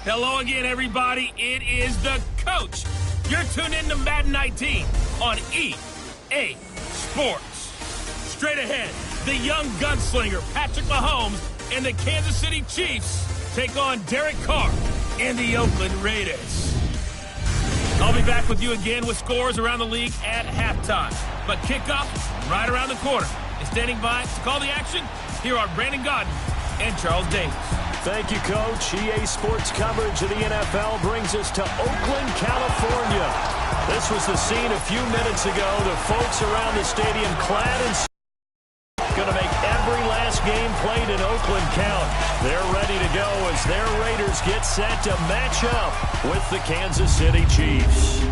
Hello again, everybody. It is the coach. You're tuned in to Madden 19 on EA Sports. Straight ahead, the young gunslinger Patrick Mahomes and the Kansas City Chiefs take on Derek Carr and the Oakland Raiders. I'll be back with you again with scores around the league at halftime. But kickoff right around the corner. And standing by to call the action, here are Brandon Godden and Charles Davis. Thank you, Coach. EA Sports coverage of the NFL brings us to Oakland, California. This was the scene a few minutes ago. The folks around the stadium clad in going to make every last game played in Oakland count. They're ready to go as their Raiders get set to match up with the Kansas City Chiefs.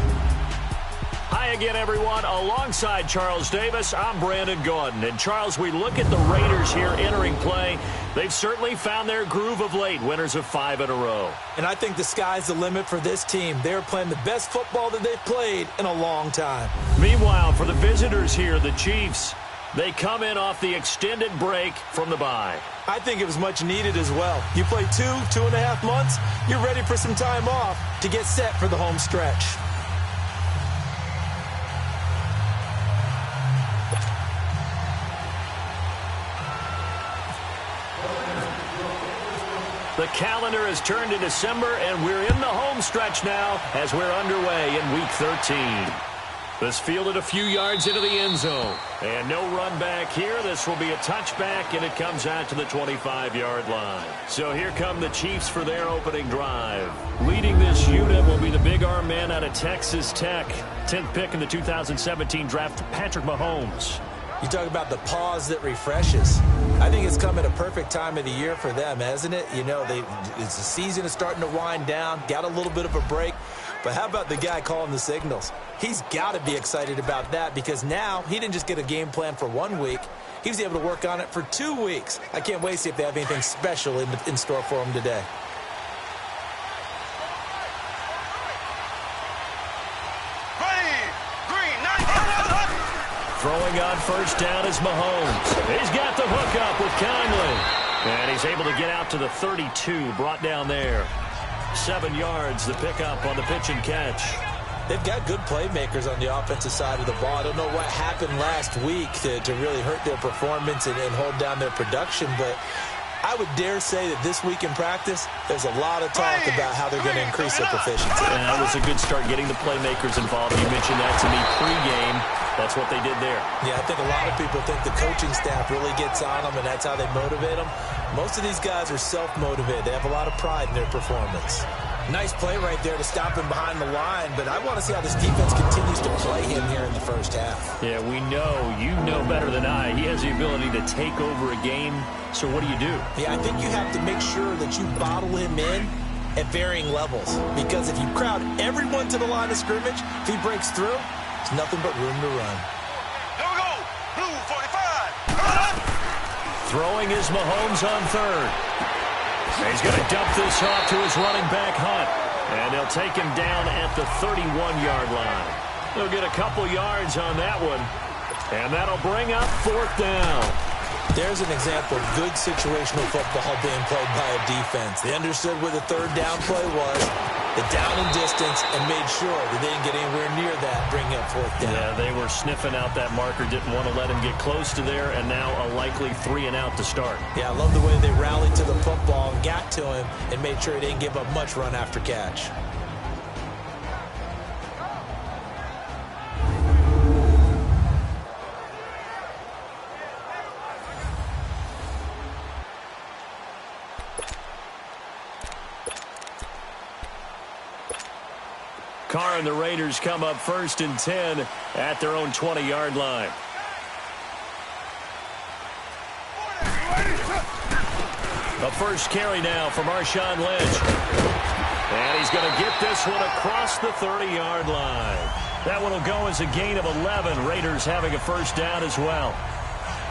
Hi again, everyone. Alongside Charles Davis, I'm Brandon Gaudin. And, Charles, we look at the Raiders here entering play. They've certainly found their groove of late, winners of 5 in a row. And I think the sky's the limit for this team. They're playing the best football that they've played in a long time. Meanwhile, for the visitors here, the Chiefs, they come in off the extended break from the bye. I think it was much needed as well. You play 2.5 months, you're ready for some time off to get set for the home stretch. The calendar has turned to December, and we're in the home stretch now as we're underway in Week 13. This fielded a few yards into the end zone. And no run back here. This will be a touchback, and it comes out to the 25-yard line. So here come the Chiefs for their opening drive. Leading this unit will be the big arm man out of Texas Tech. 10th pick in the 2017 draft, Patrick Mahomes. You talk about the pause that refreshes. I think it's come at a perfect time of the year for them, hasn't it? You know, it's the season is starting to wind down, got a little bit of a break. But how about the guy calling the signals? He's got to be excited about that because now he didn't just get a game plan for 1 week. He was able to work on it for 2 weeks. I can't wait to see if they have anything special in store for him today. Throwing on first down is Mahomes. He's got the hook up with Conley. And he's able to get out to the 32, brought down there. 7 yards, the pickup on the pitch and catch. They've got good playmakers on the offensive side of the ball. I don't know what happened last week to really hurt their performance and hold down their production, but I would dare say that this week in practice, there's a lot of talk about how they're going to increase their proficiency. And that was a good start getting the playmakers involved. You mentioned that to me pregame. That's what they did there. Yeah, I think a lot of people think the coaching staff really gets on them, and that's how they motivate them. Most of these guys are self-motivated. They have a lot of pride in their performance. Nice play right there to stop him behind the line, but I want to see how this defense continues to play him here in the first half. Yeah, we know, you know better than I, he has the ability to take over a game, so what do you do? Yeah, I think you have to make sure that you bottle him in at varying levels, because if you crowd everyone to the line of scrimmage, if he breaks through, there's nothing but room to run. Here we go, blue 45. Throwing is Mahomes on third. He's going to dump this off to his running back, Hunt. And they'll take him down at the 31-yard line. They'll get a couple yards on that one. And that'll bring up 4th down. There's an example of good situational football being played by a defense. They understood what the 3rd down play was, the down and distance, and made sure that they didn't get anywhere near that, bringing up 4th down. Yeah, they were sniffing out that marker, didn't want to let him get close to there, and now a likely 3 and out to start. Yeah, I love the way they rallied to the football and got to him and made sure he didn't give up much run after catch. Carr and the Raiders come up 1st and 10 at their own 20-yard line. A first carry now for Marshawn Lynch. And he's going to get this one across the 30-yard line. That one will go as a gain of 11. Raiders having a first down as well.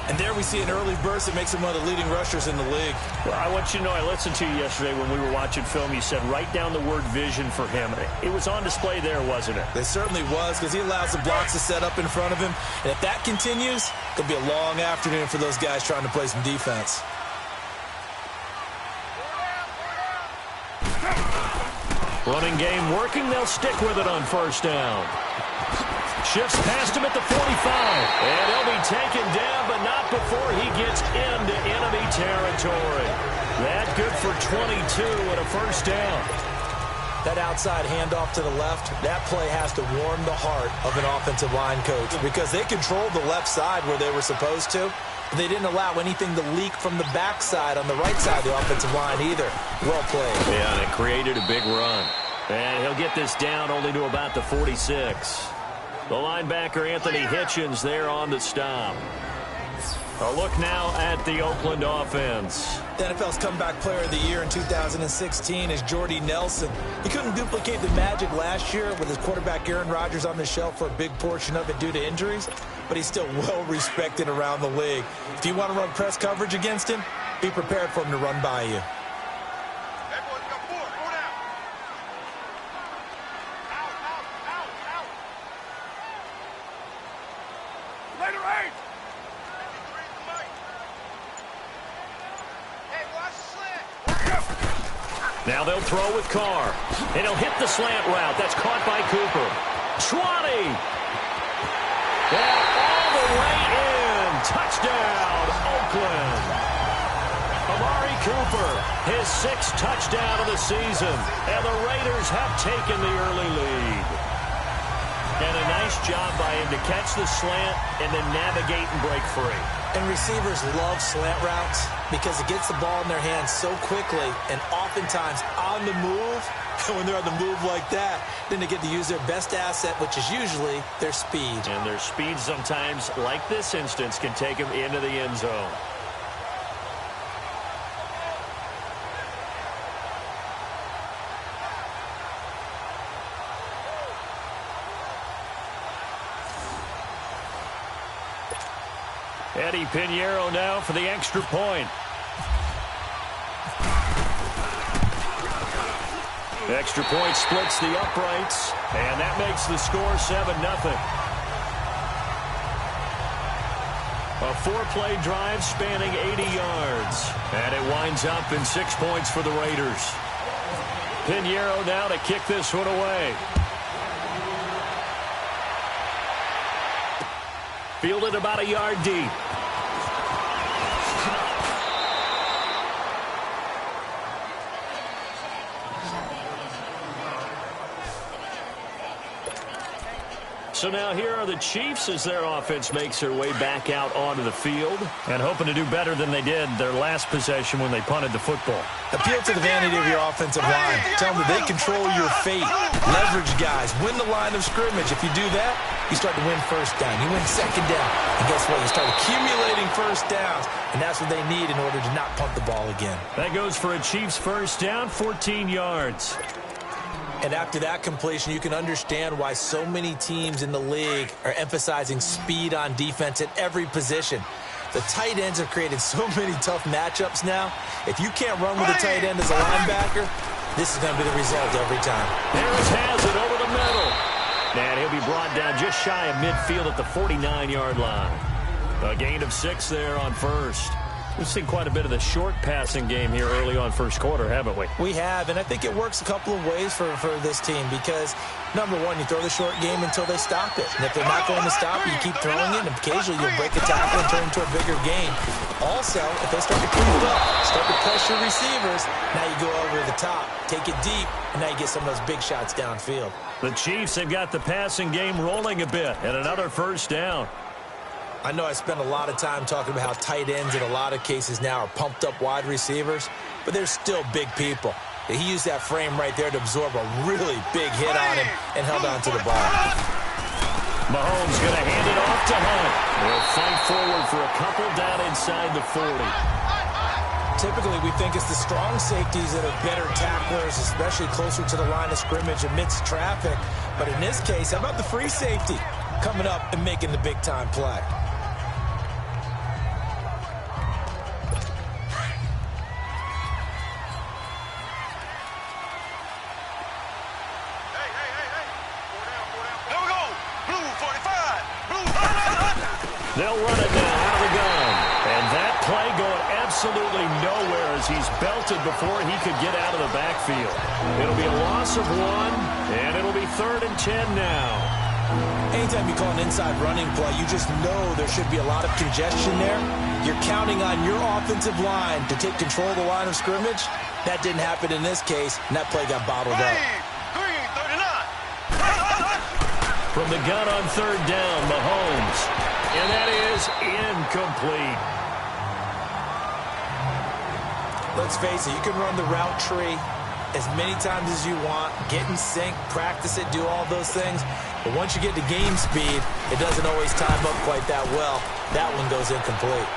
And there we see an early burst that makes him one of the leading rushers in the league. Well, I want you to know, I listened to you yesterday when we were watching film. You said write down the word vision for him. It was on display there, wasn't it? It certainly was, because he allows the blocks to set up in front of him. And if that continues, it'll be a long afternoon for those guys trying to play some defense. Running game working. They'll stick with it on first down. Shifts past him at the 45. And he'll be taken down, but not before he gets into enemy territory. That good for 22 and a first down. That outside handoff to the left, that play has to warm the heart of an offensive line coach because they controlled the left side where they were supposed to. But they didn't allow anything to leak from the backside on the right side of the offensive line either. Well played. Yeah, and it created a big run. And he'll get this down only to about the 46. The linebacker, Anthony Hitchens, there on the stop. A look now at the Oakland offense. The NFL's comeback player of the year in 2016 is Jordy Nelson. He couldn't duplicate the magic last year with his quarterback Aaron Rodgers on the shelf for a big portion of it due to injuries, but he's still well respected around the league. If you want to run press coverage against him, be prepared for him to run by you. Now they'll throw with Carr. And he'll hit the slant route. That's caught by Cooper. Schwanny. And all the way in. Touchdown, Oakland. Amari Cooper, his 6th touchdown of the season. And the Raiders have taken the early lead. And a nice job by him to catch the slant and then navigate and break free. And receivers love slant routes because it gets the ball in their hands so quickly and oftentimes on the move. And when they're on the move like that, then they get to use their best asset, which is usually their speed. And their speed sometimes, like this instance, can take them into the end zone. Eddie Pinheiro now for the extra point. Extra point splits the uprights, and that makes the score 7-0. A 4-play drive spanning 80 yards, and it winds up in 6 points for the Raiders. Pinheiro now to kick this one away. Fielded about a yard deep. So now here are the Chiefs as their offense makes their way back out onto the field and hoping to do better than they did their last possession when they punted the football. Appeal to the vanity of your offensive line. Tell them that they control your fate. Leverage guys. Win the line of scrimmage. If you do that, you start to win first down. You win second down. And guess what? You start accumulating first downs. And that's what they need in order to not punt the ball again. That goes for a Chiefs first down, 14 yards. And after that completion, you can understand why so many teams in the league are emphasizing speed on defense at every position. The tight ends have created so many tough matchups now. If you can't run with a tight end as a linebacker, this is going to be the result every time. Harris has it over the middle. And he'll be brought down just shy of midfield at the 49-yard line. A gain of 6 there on first. We've seen quite a bit of the short passing game here early on first quarter, haven't we? We have, and I think it works a couple of ways for this team because, number one, you throw the short game until they stop it. And if they're not going to stop it, you keep throwing it, and occasionally you'll break a tackle and turn into a bigger game. Also, if they start to creep up, start to pressure receivers, now you go over the top, take it deep, and now you get some of those big shots downfield. The Chiefs have got the passing game rolling a bit, and another first down. I know I spent a lot of time talking about how tight ends in a lot of cases now are pumped up wide receivers, but they're still big people. He used that frame right there to absorb a really big hit on him and held on to the ball. Mahomes going to hand it off to Hunt. He'll fight forward for a couple down inside the 40. Typically, we think it's the strong safeties that are better tacklers, especially closer to the line of scrimmage amidst traffic. But in this case, how about the free safety coming up and making the big-time play? They'll run it now out of the gun. And that play going absolutely nowhere as he's belted before he could get out of the backfield. It'll be a loss of 1, and it'll be 3rd and 10 now. Anytime you call an inside running play, you just know there should be a lot of congestion there. You're counting on your offensive line to take control of the line of scrimmage. That didn't happen in this case, and that play got bottled up. Green, 39. From the gun on 3rd down, Mahomes. And that is incomplete. Let's face it, you can run the route tree as many times as you want, get in sync, practice it, do all those things. But once you get to game speed, it doesn't always time up quite that well. That one goes incomplete.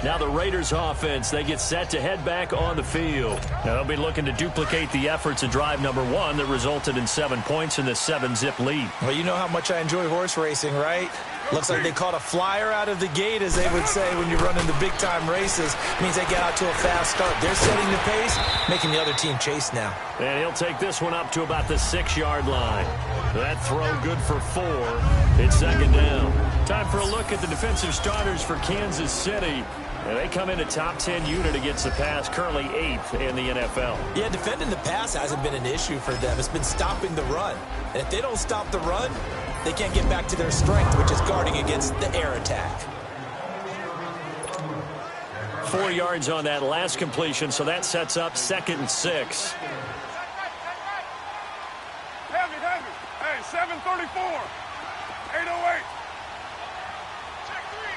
Now the Raiders offense, they get set to head back on the field. Now they'll be looking to duplicate the efforts of drive number 1 that resulted in 7 points in this 7-zip lead. Well, you know how much I enjoy horse racing, right? Looks like they caught a flyer out of the gate, as they would say when you're running the big-time races. It means they get out to a fast start. They're setting the pace, making the other team chase now. And he'll take this one up to about the 6-yard line. That throw good for 4. It's 2nd down. Time for a look at the defensive starters for Kansas City. And they come in a top 10 unit against the pass, currently 8th in the NFL. Yeah, defending the pass hasn't been an issue for them. It's been stopping the run. And if they don't stop the run, they can't get back to their strength, which is guarding against the air attack. 4 yards on that last completion, so that sets up 2nd and 6. Heavy. Hey, 734. 808. Check green.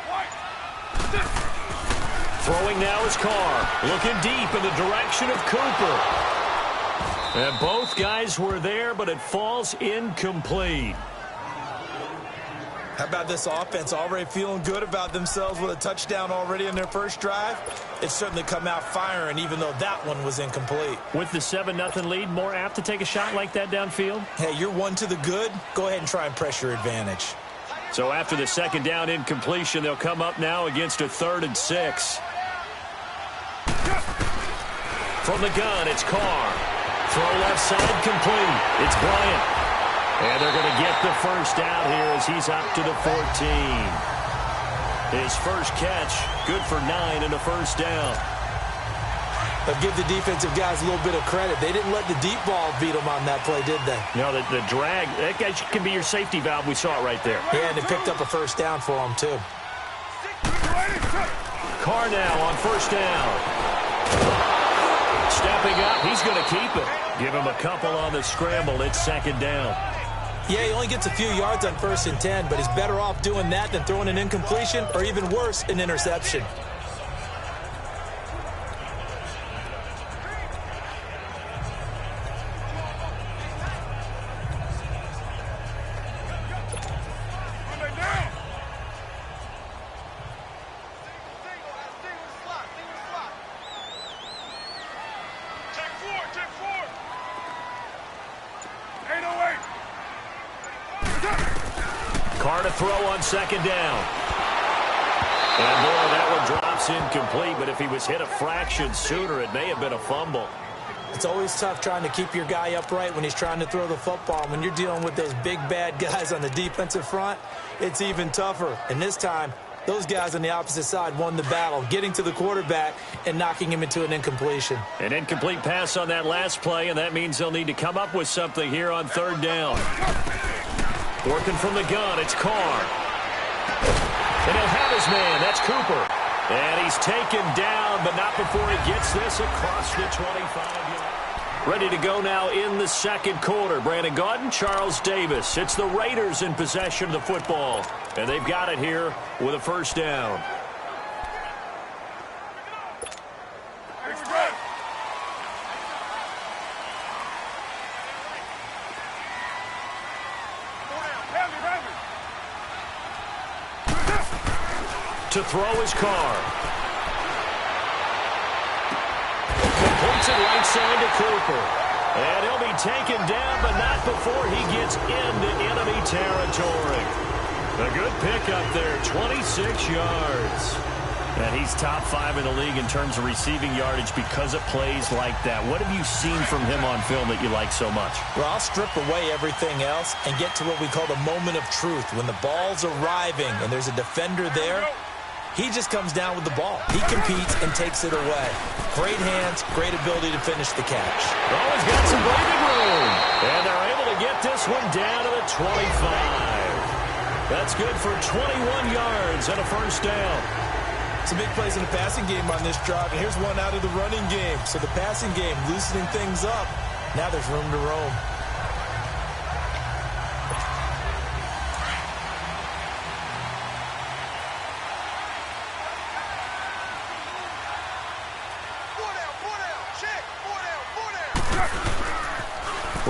White. Throwing now is Carr. Looking deep in the direction of Cooper. And both guys were there, but it falls incomplete. How about this offense already feeling good about themselves with a touchdown already in their first drive? It's certainly come out firing, even though that one was incomplete. With the 7-0 lead, more apt to take a shot like that downfield? Hey, you're 1 to the good. Go ahead and try and press your advantage. So after the 2nd down incompletion, they'll come up now against a 3rd and 6. From the gun, it's Carr. Throw left side complete. It's Bryant. And they're going to get the first down here as he's up to the 14. His first catch, good for 9 and a first down. But give the defensive guys a little bit of credit. They didn't let the deep ball beat them on that play, did they? No, the drag, that guy can be your safety valve. We saw it right there. Yeah, and they picked up a first down for them, too. Carr now on first down. Stepping up, he's going to keep it. Give him a couple on the scramble. It's 2nd down. Yeah, he only gets a few yards on 1st and 10, but he's better off doing that than throwing an incompletion or even worse, an interception. Carr to throw on 2nd down. And boy, that one drops incomplete, but if he was hit a fraction sooner, it may have been a fumble. It's always tough trying to keep your guy upright when he's trying to throw the football. When you're dealing with those big, bad guys on the defensive front, it's even tougher. And this time, those guys on the opposite side won the battle, getting to the quarterback and knocking him into an incompletion. An incomplete pass on that last play, and that means they'll need to come up with something here on 3rd down. Working from the gun, it's Carr. And he'll have his man. That's Cooper. And he's taken down, but not before he gets this across the 25-yard. Ready to go now in the 2nd quarter. Brandon Gaudin, Charles Davis. It's the Raiders in possession of the football. And they've got it here with a first down. To throw his Carr. Completes it right side to Cooper. And he'll be taken down, but not before he gets into enemy territory. A good pickup there, 26 yards. And he's top 5 in the league in terms of receiving yardage because of plays like that. What have you seen from him on film that you like so much? Well, I'll strip away everything else and get to what we call the moment of truth. When the ball's arriving and there's a defender there, he just comes down with the ball. He competes and takes it away. Great hands, great ability to finish the catch. Oh, he's got some breathing room. And they're able to get this one down to the 25. That's good for 21 yards and a first down. Some big plays in the passing game on this drive, and here's one out of the running game. So the passing game loosening things up. Now there's room to roam.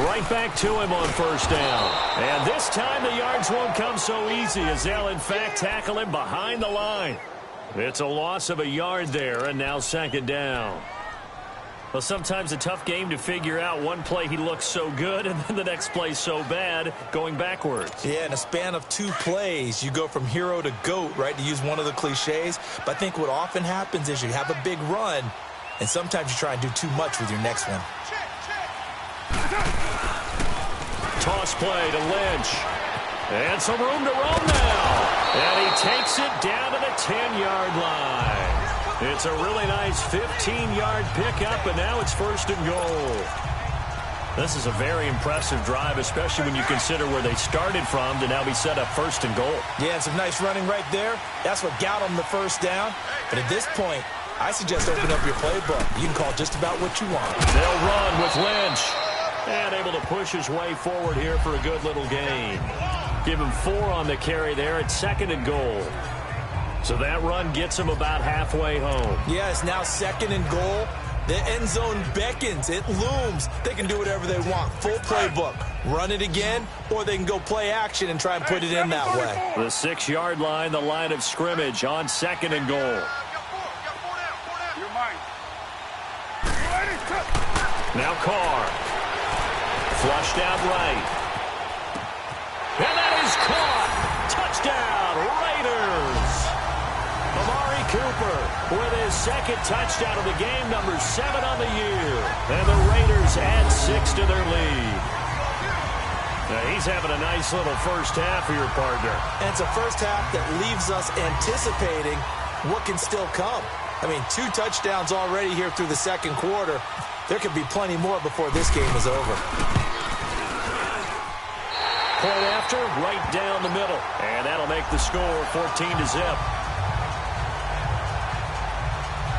Right back to him on first down. And this time the yards won't come so easy as they'll, in fact, tackle him behind the line. It's a loss of a yard there, and now second down. Well, sometimes a tough game to figure out. One play he looks so good, and then the next play so bad, going backwards. Yeah, in a span of 2 plays, you go from hero to GOAT, right, to use one of the cliches. But I think what often happens is you have a big run, and sometimes you try and do too much with your next one. Toss play to Lynch. And some room to roam now. And he takes it down to the 10-yard line. It's a really nice 15-yard pickup, and now it's first and goal. This is a very impressive drive, especially when you consider where they started from to now be set up first and goal. Yeah, and some nice running right there. That's what got them the first down. But at this point, I suggest open up your playbook. You can call just about what you want. They'll run with Lynch. And able to push his way forward here for a good little gain. Give him 4 on the carry there at second and goal. So that run gets him about halfway home. Yeah, it's now second and goal. The end zone beckons. It looms. They can do whatever they want. Full playbook. Run it again, or they can go play action and try and put it in that way. The 6-yard line, the line of scrimmage on second and goal. Now Carr. Flushed out right. And that is caught. Touchdown, Raiders. Amari Cooper with his second touchdown of the game, number 7 on the year. And the Raiders add 6 to their lead. Now he's having a nice little first half for your partner. And it's a first half that leaves us anticipating what can still come. I mean, 2 touchdowns already here through the second quarter. There could be plenty more before this game is over. Point after, right down the middle. And that'll make the score 14-0.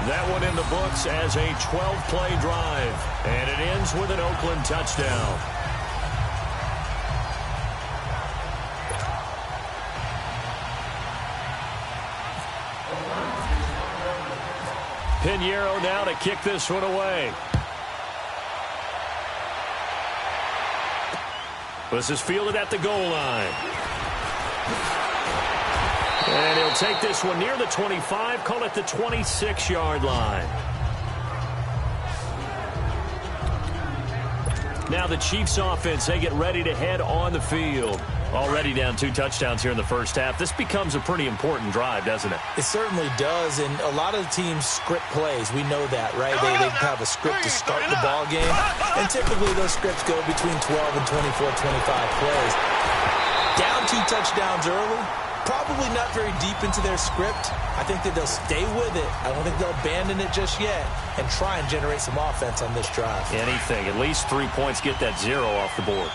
That one in the books as a 12-play drive. And it ends with an Oakland touchdown. Pinheiro now to kick this one away. This is fielded at the goal line. And he'll take this one near the 25, call it the 26-yard line. Now the Chiefs offense, they get ready to head on the field. Already down 2 touchdowns here in the first half. This becomes a pretty important drive, doesn't it? It certainly does, and a lot of the teams script plays. We know that, right? They have a script to start the ball game, and typically those scripts go between 12 and 24, 25 plays. Down 2 touchdowns early, probably not very deep into their script. I think that they'll stay with it. I don't think they'll abandon it just yet and try and generate some offense on this drive. Anything, at least 3 points, get that 0 off the board.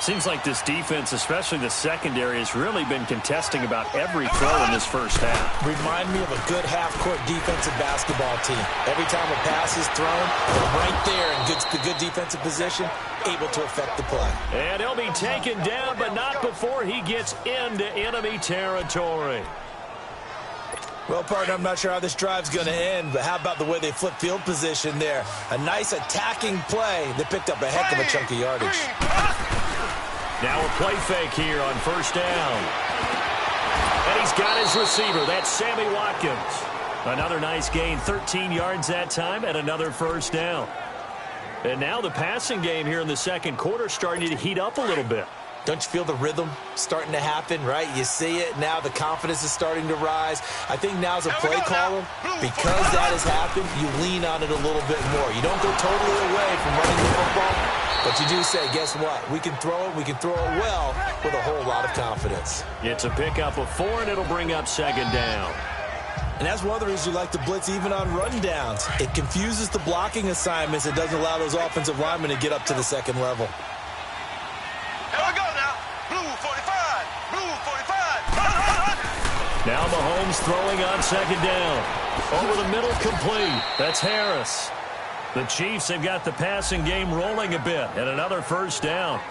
Seems like this defense, especially the secondary, has really been contesting about every throw in this first half. Remind me of a good half-court defensive basketball team. Every time a pass is thrown, they're right there in good defensive position, able to affect the play. And he'll be taken down, but not before he gets into enemy territory. Well, partner, I'm not sure how this drive's going to end, but how about the way they flip field position there? A nice attacking play that picked up a heck of a chunk of yardage. Now a play fake here on first down. And he's got his receiver. That's Sammy Watkins. Another nice gain, 13 yards that time, and another first down. And now the passing game here in the second quarter starting to heat up a little bit. Don't you feel the rhythm starting to happen, right? You see it. Now the confidence is starting to rise. I think now as a play caller, because that has happened, you lean on it a little bit more. You don't go totally away from running the football, but you do say, guess what? We can throw it. We can throw it well with a whole lot of confidence. It's a pickup of 4, and it'll bring up second down. And that's one of the reasons you like to blitz even on run downs. It confuses the blocking assignments. It doesn't allow those offensive linemen to get up to the second level. Here we go now. Blue 45. Blue 45. Now Mahomes throwing on second down. Over the middle, complete. That's Harris. The Chiefs have got the passing game rolling a bit, and another first down.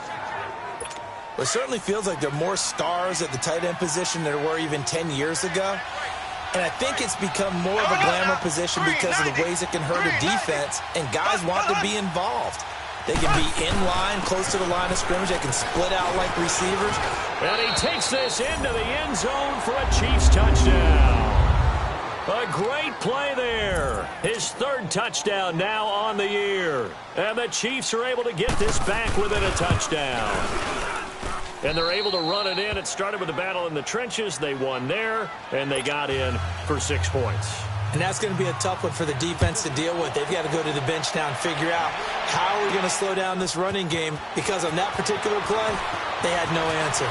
Well, it certainly feels like there are more stars at the tight end position than there were even 10 years ago. And I think it's become more of a glamour position because of the ways it can hurt a defense, and guys want to be involved. They can be in line, close to the line of scrimmage. They can split out like receivers. And he takes this into the end zone for a Chiefs touchdown. A great play there. His third touchdown now on the year. And the Chiefs are able to get this back within a touchdown. And they're able to run it in. It started with a battle in the trenches. They won there, and they got in for 6 points. And that's going to be a tough one for the defense to deal with. They've got to go to the bench now and figure out how are we going to slow down this running game, because on that particular play, they had no answer.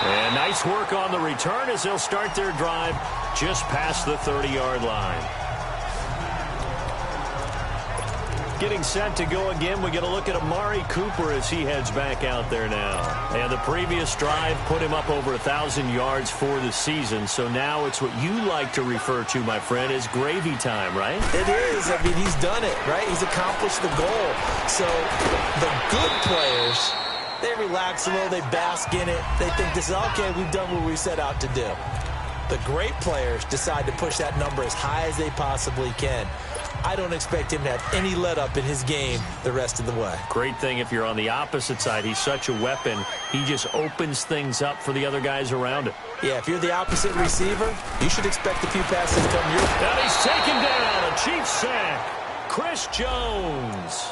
And nice work on the return as they'll start their drive just past the 30-yard line. Getting set to go again. We get a look at Amari Cooper as he heads back out there now. And the previous drive put him up over 1,000 yards for the season. So now it's what you like to refer to, my friend, as gravy time, right? It is. I mean, he's done it, right? He's accomplished the goal. So the good players, they relax a little. They bask in it. They think this is, okay, we've done what we set out to do. The great players decide to push that number as high as they possibly can. I don't expect him to have any let-up in his game the rest of the way. Great thing if you're on the opposite side. He's such a weapon. He just opens things up for the other guys around him. Yeah, if you're the opposite receiver, you should expect a few passes to come your way. And he's taken down. A Chiefs sack. Chris Jones.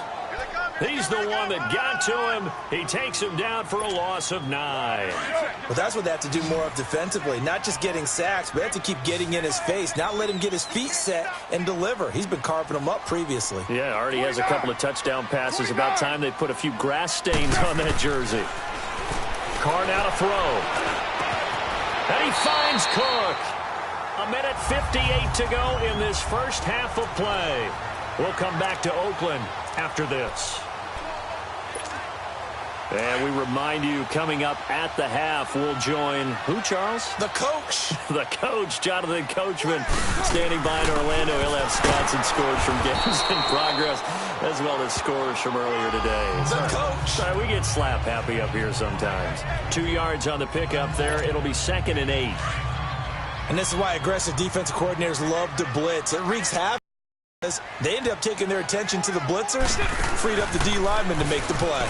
He's the one that got to him. He takes him down for a loss of 9. Well, that's what they have to do more of defensively. Not just getting sacks, but they have to keep getting in his face. Not let him get his feet set and deliver. He's been carving them up previously. Yeah, already has a couple of touchdown passes. About time they put a few grass stains on that jersey. Carr now to throw. And he finds Cook. 1:58 to go in this first half of play. We'll come back to Oakland after this. And we remind you, coming up at the half, we'll join who, Charles? The coach. The coach, Jonathan Coachman, standing by in Orlando. He'll have stats and scores from games in progress, as well as scores from earlier today. The coach. Sorry, we get slap happy up here sometimes. 2 yards on the pickup there. It'll be 2nd and 8. And this is why aggressive defensive coordinators love to blitz. It wreaks havoc. They end up taking their attention to the blitzers, freed up the D lineman to make the play.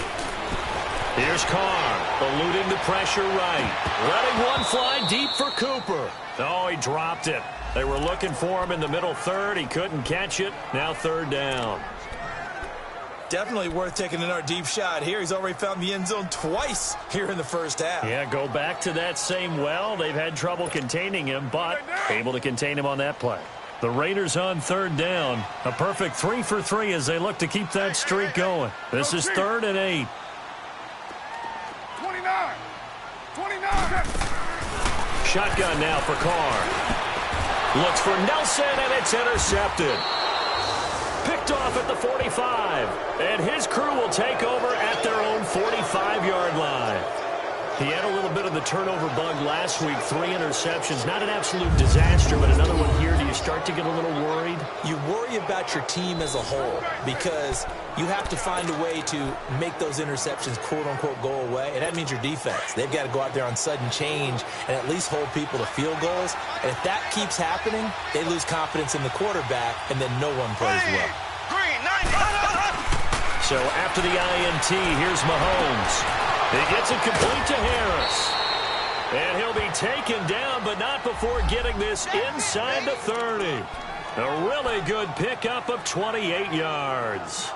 Here's Carr, eluding the pressure right. Letting one fly deep for Cooper. Oh, he dropped it. They were looking for him in the middle third. He couldn't catch it. Now 3rd down. Definitely worth taking another deep shot here. He's already found the end zone twice here in the first half. Yeah, go back to that same well. They've had trouble containing him, but able to contain him on that play. The Raiders on 3rd down. A perfect 3 for 3 as they look to keep that streak going. This is 3rd and 8. 29. Shotgun now for Carr. Looks for Nelson, and it's intercepted. Picked off at the 45. And his crew will take over at their own 45-yard line. He had a little bit of the turnover bug last week. 3 interceptions. Not an absolute disaster, but another one here. Do you start to get a little worried? You worry about your team as a whole because you have to find a way to make those interceptions, quote-unquote, go away. And that means your defense. They've got to go out there on sudden change and at least hold people to field goals. And if that keeps happening, they lose confidence in the quarterback, and then no one plays well. Green, 90. So after the INT, here's Mahomes. He gets it complete to Harris. And he'll be taken down, but not before getting this inside the 30. A really good pickup of 28 yards.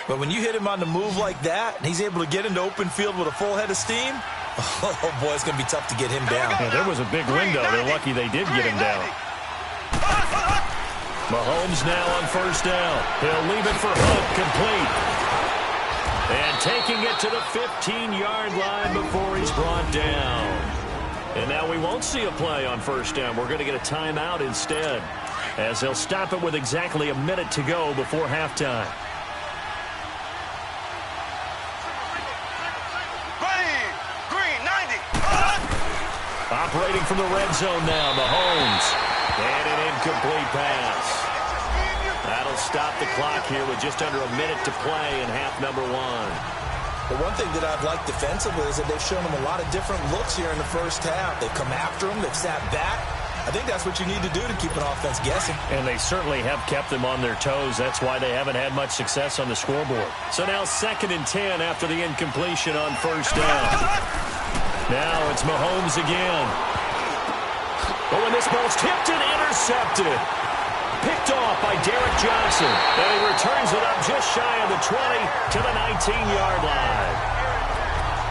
But when you hit him on the move like that, and he's able to get into open field with a full head of steam, oh, boy, it's going to be tough to get him down. Yeah, there was a big window. They're lucky they did get him down. Mahomes now on first down. He'll leave it for Hunt, complete. And taking it to the 15-yard line before he's brought down. And now we won't see a play on first down. We're going to get a timeout instead, as they'll stop it with exactly a minute to go before halftime. Green, 90. Operating from the red zone now, Mahomes. And an incomplete pass. That'll stop the clock here with just under a minute to play in half number one. The one thing that I've liked defensively is that they've shown him a lot of different looks here in the first half. They've come after him. They've sat back. I think that's what you need to do to keep an offense guessing. And they certainly have kept them on their toes. That's why they haven't had much success on the scoreboard. So now 2nd and 10 after the incompletion on first down. Now it's Mahomes again. Oh, and this ball's tipped and intercepted. Picked off by Derek Johnson. And he returns it up just shy of the 20 to the 19-yard line.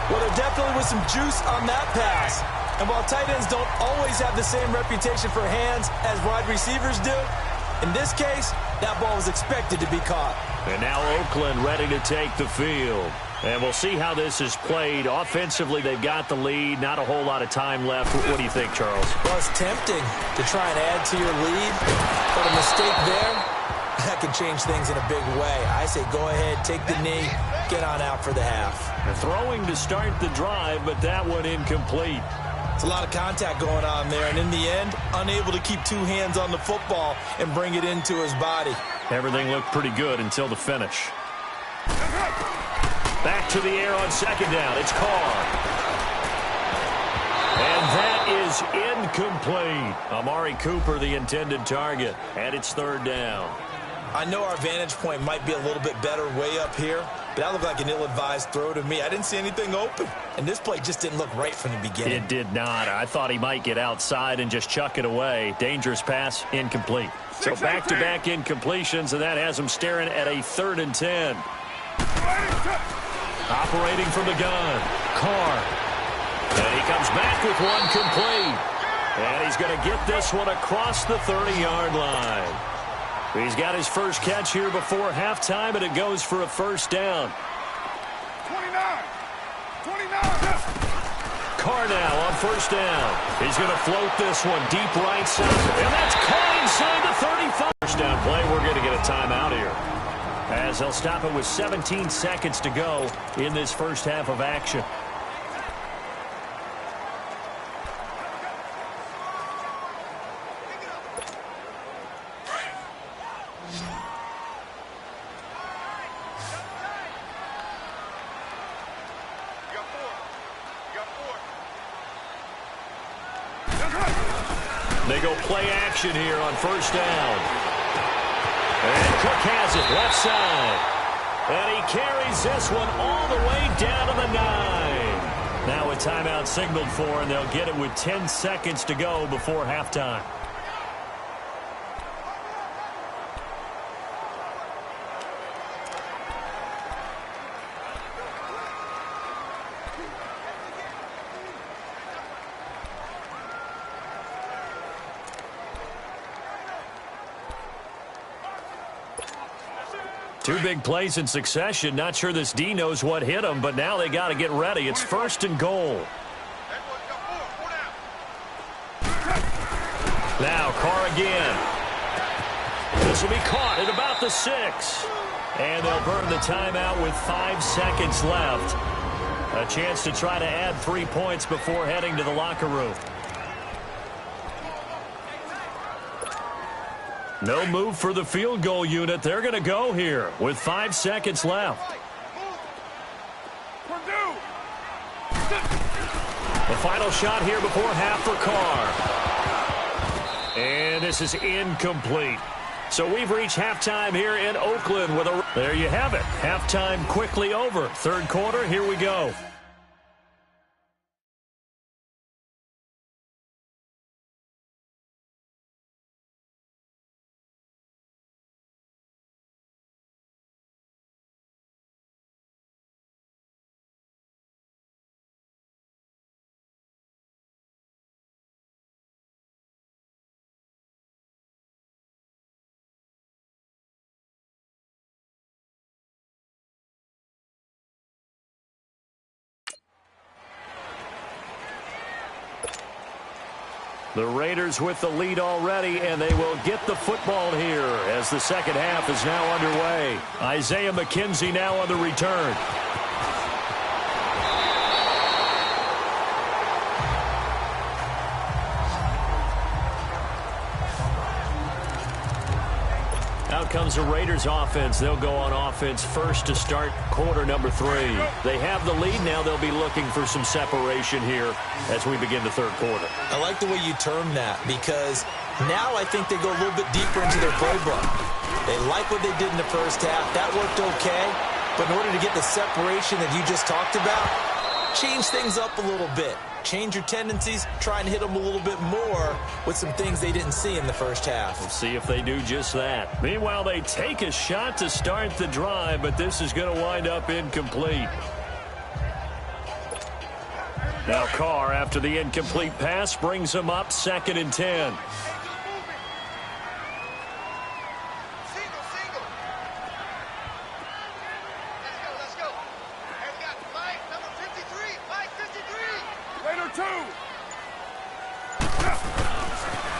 Well, there definitely was some juice on that pass. And while tight ends don't always have the same reputation for hands as wide receivers do, in this case, that ball was expected to be caught. And now Oakland ready to take the field. And we'll see how this is played. Offensively, they've got the lead. Not a whole lot of time left. What do you think, Charles? Well, it's tempting to try and add to your lead, but a mistake there, that can change things in a big way. I say go ahead, take the knee, get on out for the half. Throwing to start the drive, but that one incomplete. It's a lot of contact going on there, and in the end, unable to keep two hands on the football and bring it into his body. Everything looked pretty good until the finish. Back to the air on 2nd down. It's Carr. And that is incomplete. Amari Cooper, the intended target. And it's 3rd down. I know our vantage point might be a little bit better way up here, but that looked like an ill-advised throw to me. I didn't see anything open, and this play just didn't look right from the beginning. It did not. I thought he might get outside and just chuck it away. Dangerous pass, incomplete. So back-to-back incompletions, and that has him staring at a 3rd and 10. Operating from the gun, Carr. And he comes back with one complete. And he's going to get this one across the 30-yard line. He's got his first catch here before halftime, and it goes for a first down. 29. Carr now on first down. He's going to float this one deep right side. And that's caught inside the 35. First down play, we're going to get a timeout here, as they'll stop it with 17 seconds to go in this first half of action. They go play action here on first down. And Cook has it left side. And he carries this one all the way down to the 9. Now a timeout signaled for, and they'll get it with 10 seconds to go before halftime. Two big plays in succession. Not sure this D knows what hit him, but now they got to get ready. It's 1st and goal. Now Carr again. This will be caught at about the 6. And they'll burn the timeout with 5 seconds left. A chance to try to add 3 points before heading to the locker room. No move for the field goal unit. They're going to go here with 5 seconds left. The final shot here before half for Carr. And this is incomplete. So we've reached halftime here in Oakland with a... There you have it. Halftime quickly over. 3rd quarter, here we go. The Raiders with the lead already, and they will get the football here as the second half is now underway. Isaiah McKenzie now on the return. Out comes the Raiders offense. They'll go on offense first to start quarter number 3. They have the lead. Now they'll be looking for some separation here as we begin the third quarter. I like the way you term that because now I think they go a little bit deeper into their playbook. They like what they did in the first half. That worked okay. But in order to get the separation that you just talked about, change things up a little bit. Change your tendencies, try and hit them a little bit more with some things they didn't see in the first half. We'll see if they do just that. Meanwhile, they take a shot to start the drive, but this is going to wind up incomplete. Now Carr, after the incomplete pass, brings them up 2nd and 10.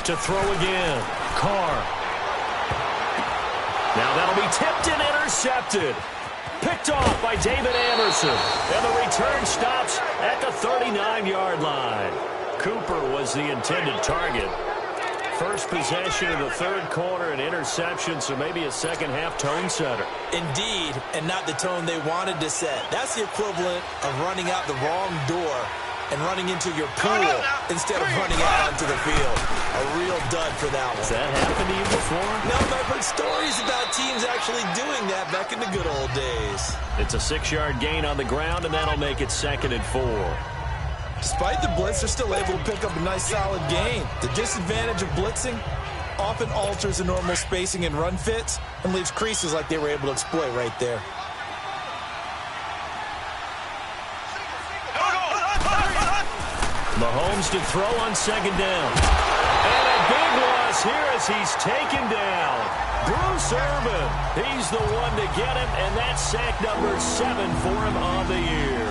To throw again. Carr. Now that'll be tipped and intercepted. Picked off by David Anderson. And the return stops at the 39-yard line. Cooper was the intended target. First possession of the third quarter, an interception, so maybe a second-half tone setter. Indeed, and not the tone they wanted to set. That's the equivalent of running out the wrong door and running into your pool instead of running out onto the field. A real dud for that one. Has that happened to you before? No, but I've heard stories about teams actually doing that back in the good old days. It's a 6-yard gain on the ground, and that'll make it 2nd and 4. Despite the blitz, they're still able to pick up a nice solid gain. The disadvantage of blitzing often alters the normal spacing and run fits and leaves creases like they were able to exploit right there. Mahomes to throw on 2nd down. And a big loss here as he's taken down. Bruce Irvin, he's the one to get him, and that's sack number 7 for him on the year.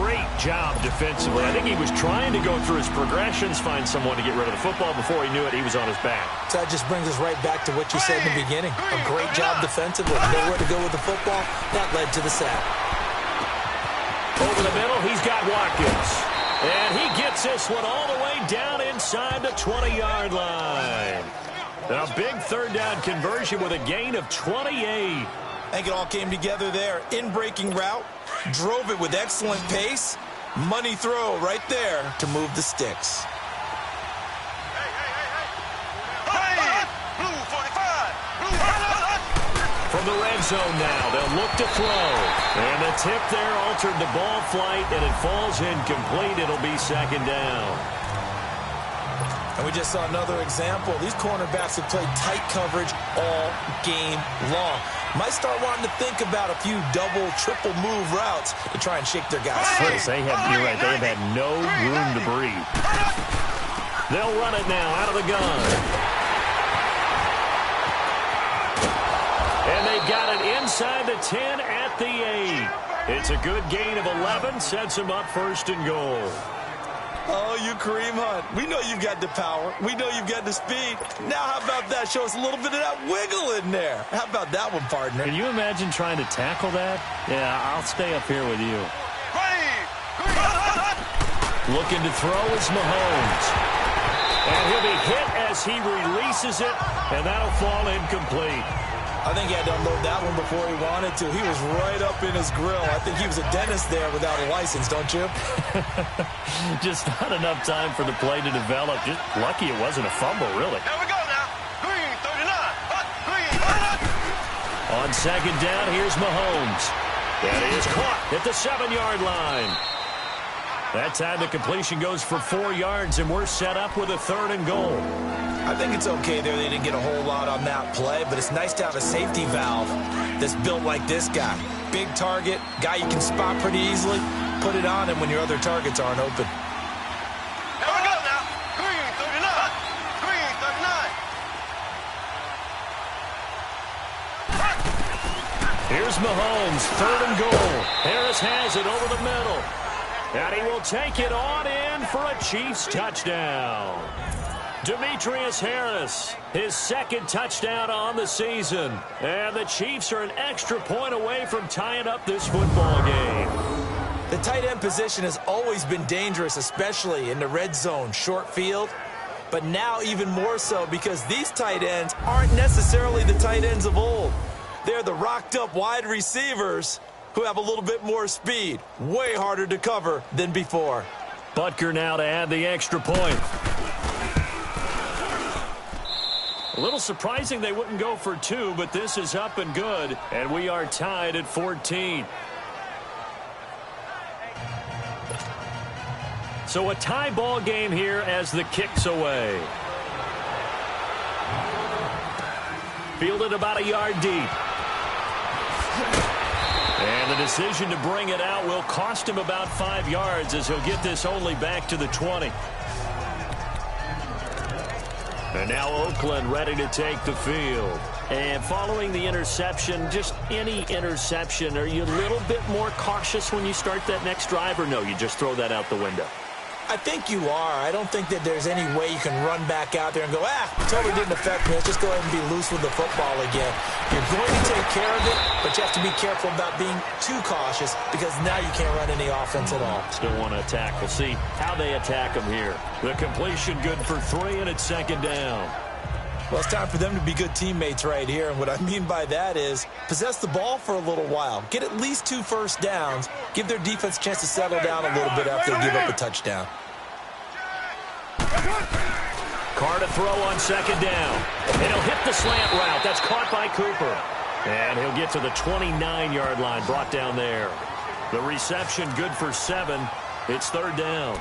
Great job defensively. I think he was trying to go through his progressions, find someone to get rid of the football. Before he knew it, he was on his back. So that just brings us right back to what you said in the beginning. A great job defensively. Nowhere to go with the football. That led to the sack. Over the middle, he's got Watkins. And he gets this one all the way down inside the 20-yard line. A big third down conversion with a gain of 28. I think it all came together there. In-breaking route, drove it with excellent pace. Money throw right there to move the sticks. From the red zone now, they'll look to throw. And the tip there altered the ball flight, and it falls incomplete. It'll be 2nd down. And we just saw another example. These cornerbacks have played tight coverage all game long. Might start wanting to think about a few double, triple move routes to try and shake their guys free. You're right, they have had no room to breathe. They'll run it now out of the gun. And they got it inside the 10 at the 8. It's a good gain of 11, sets them up 1st and goal. Oh, you Kareem Hunt. We know you've got the power. We know you've got the speed. Now how about that? Show us a little bit of that wiggle in there. How about that one, partner? Can you imagine trying to tackle that? Yeah, I'll stay up here with you. Looking to throw is Mahomes. And he'll be hit as he releases it, and that'll fall incomplete. I think he had to unload that one before he wanted to. He was right up in his grill. I think he was a dentist there without a license, don't you? Just not enough time for the play to develop. Just lucky it wasn't a fumble, really. Here we go now. Green, 39. Green. On 2nd down, here's Mahomes. That is caught at the 7-yard line. That time the completion goes for 4 yards, and we're set up with a 3rd and goal. I think it's okay there. They didn't get a whole lot on that play, but it's nice to have a safety valve that's built like this guy. Big target, guy you can spot pretty easily. Put it on him when your other targets aren't open. Here we go now. Green, 39. Green, 39. Here's Mahomes, 3rd and goal. Harris has it over the middle. And he will take it on in for a Chiefs touchdown. Demetrius Harris, his second touchdown on the season. And the Chiefs are an extra point away from tying up this football game. The tight end position has always been dangerous, especially in the red zone, short field. But now even more so because these tight ends aren't necessarily the tight ends of old. They're the rocked-up wide receivers who have a little bit more speed. Way harder to cover than before. Butker now to add the extra point. A little surprising they wouldn't go for two, but this is up and good, and we are tied at 14. So a tie ball game here as the kick's away. Fielded about a yard deep. And the decision to bring it out will cost him about 5 yards as he'll get this only back to the 20. And now Oakland ready to take the field. And following the interception, just any interception, are you a little bit more cautious when you start that next drive, or no, you just throw that out the window? I think you are. I don't think that there's any way you can run back out there and go, totally didn't affect me. Let's just go ahead and be loose with the football again. You're going to take care of it, but you have to be careful about being too cautious because now you can't run any offense at all. Still want to attack. We'll see how they attack them here. The completion good for 3, and it's second down. Well, it's time for them to be good teammates right here, and what I mean by that is possess the ball for a little while. Get at least 2 first downs. Give their defense a chance to settle down a little bit after they give up a touchdown. Carr to throw on second down. And he'll hit the slant route. That's caught by Cooper. And he'll get to the 29-yard line, brought down there. The reception good for 7. It's third down.